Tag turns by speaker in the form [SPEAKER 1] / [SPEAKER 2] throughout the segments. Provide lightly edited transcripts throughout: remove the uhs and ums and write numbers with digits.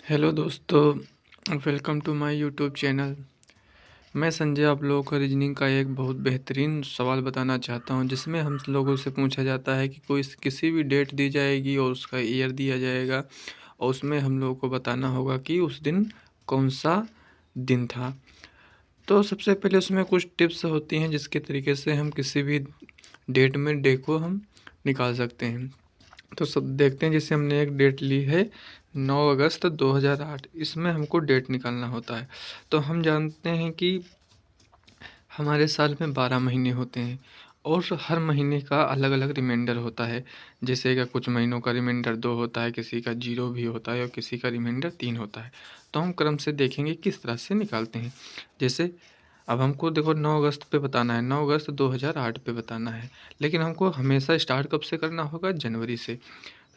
[SPEAKER 1] Hello दोस्तों, welcome to my YouTube channel. मैं संजय आप लोगों को रीजनिंग का एक बहुत बेहतरीन सवाल बताना चाहता हूं, जिसमें हम लोगों से पूछा जाता है कि कोई किसी भी डेट दी जाएगी और उसका ईयर दिया जाएगा और उसमें हम लोगों को बताना होगा कि उस दिन कौन सा दिन था। तो सबसे पहले उसमें कुछ टिप्स होती हैं जिसके तरीके से हम किसी भी डेट में डे को हम निकाल सकते हैं। तो सब देखते हैं, जैसे हमने एक डेट ली है 9 अगस्त 2008। इसमें हमको डेट निकालना होता है। तो हम जानते हैं कि हमारे साल में 12 महीने होते हैं और हर महीने का अलग अलग रिमाइंडर होता है। जैसे कि कुछ महीनों का रिमाइंडर 2 होता है, किसी का 0 भी होता है और किसी का रिमाइंडर 3 होता है। तो हम क्रम से देखेंगे किस तरह से निकालते हैं। जैसे अब हमको देखो 9 अगस्त पे बताना है, 9 अगस्त 2008 पे बताना है, लेकिन हमको हमेशा स्टार्ट कब से करना होगा? जनवरी से।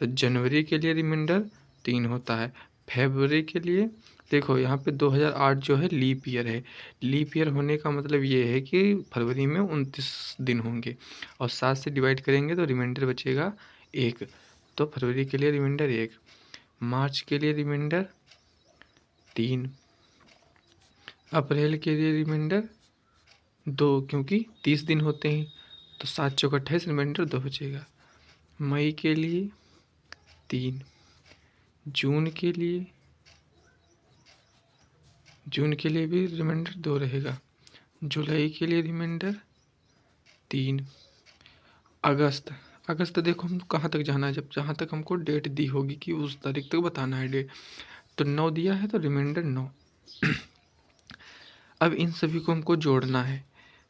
[SPEAKER 1] तो जनवरी के लिए रिमाइंडर 3 होता है। फरवरी के लिए देखो यहाँ पे 2008 जो है लीप ईयर है। लीप ईयर होने का मतलब ये है कि फरवरी में 29 दिन होंगे और 7 से डिवाइड करेंगे तो रिमाइंडर बचेगा 1। तो फरवरी के लिए रिमाइंडर 1। मार्च के लिए रिमाइंडर 3। अप्रैल के लिए रिमाइंडर 2, क्योंकि 30 दिन होते हैं। तो 7 चौक 28, रिमाइंडर 2 बचेगा। मई के लिए 3। जून के लिए भी रिमाइंडर 2 रहेगा। जुलाई के लिए रिमाइंडर 3। अगस्त देखो हम कहाँ तक जाना है, जब जहाँ तक हमको डेट दी होगी कि उस तारीख तक बताना है डेट। तो 9 दिया है तो रिमाइंडर 9। अब इन सभी को हमको जोड़ना है।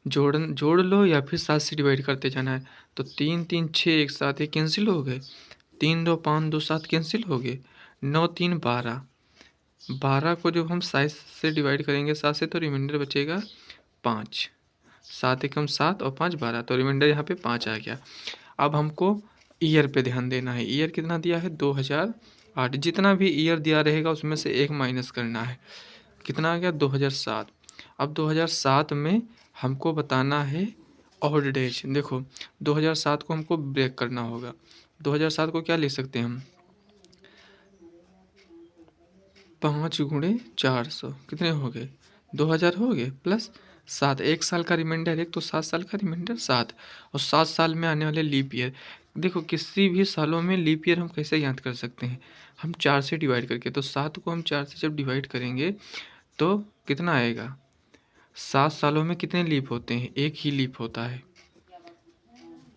[SPEAKER 1] जोड़ लो या फिर 7 से डिवाइड करते जाना है। तो 3 3 6 एक साथ ही कैंसिल हो गए। 3 2 5 2 7 कैंसिल हो गए। 9 3 12। 12 को जब हम 7 से डिवाइड करेंगे 7 से, तो रिमाइंडर बचेगा 5। 7 एकम 7 और 5 12, तो रिमाइंडर यहाँ पे 5 आ गया। अब हमको ईयर पे ध्यान देना है। ईयर कितना दिया है? 2008। जितना भी ईयर दिया रहेगा उसमें से एक माइनस करना है। कितना आ गया? 2007। अब 2007 में हमको बताना है ऑड डेज। देखो 2007 को हमको ब्रेक करना होगा। 2007 को क्या लिख सकते हैं हम? 5 गुणे 400 कितने हो गए? 2000 हो गए, प्लस 7। एक साल का रिमाइंडर 1, तो 7 साल का रिमाइंडर 7। और 7 साल में आने वाले लीप ईयर। देखो किसी भी सालों में लीप ईयर हम कैसे याद कर सकते हैं? हम 4 से डिवाइड करके। तो 7 को हम 4 से जब डिवाइड करेंगे तो कितना आएगा? 7 सालों में कितने लीप होते हैं? एक ही लीप होता है।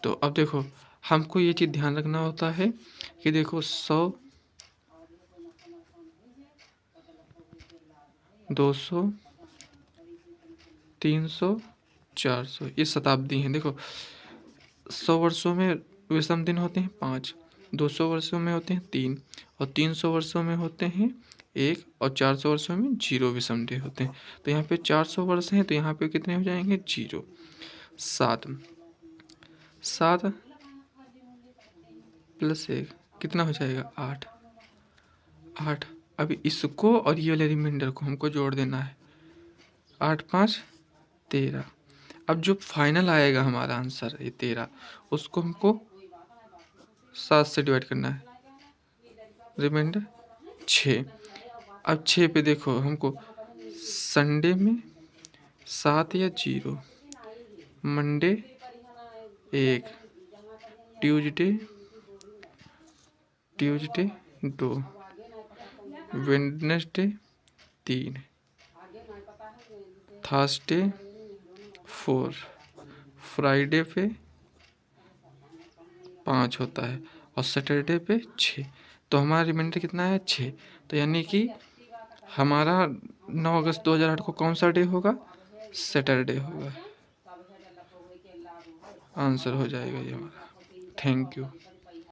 [SPEAKER 1] तो अब देखो हमको ये चीज़ ध्यान रखना होता है कि देखो 100, 200, 300, 400 ये शताब्दी हैं। देखो 100 वर्षों में विषम दिन होते हैं 5, 200 वर्षों में होते हैं 3 और 300 वर्षों में होते हैं 1 और 400 वर्षों में 0 विषम दिन होते हैं। तो यहाँ पे 400 वर्ष हैं, तो यहाँ पे कितने हो जाएंगे? 0। 7 7 प्लस 1 कितना हो जाएगा? 8। 8। अभी इसको और ये वाले रिमाइंडर को हमको जोड़ देना है। 8 5 13। अब जो फाइनल आएगा हमारा आंसर ये 13, उसको हमको 7 से डिवाइड करना है। रिमाइंडर 6। अब 6 पे देखो हमको संडे में 7 या 0, Monday 1, Tuesday 2, Wednesday 3, Thursday 4, Friday पे 5 होता है और सैटरडे पे 6। तो हमारा रिमाइंडर कितना है? 6। तो यानी कि हमारा 9 अगस्त 2008 को कौन सा डे होगा? सैटरडे होगा। आंसर हो जाएगा ये हमारा। Thank you.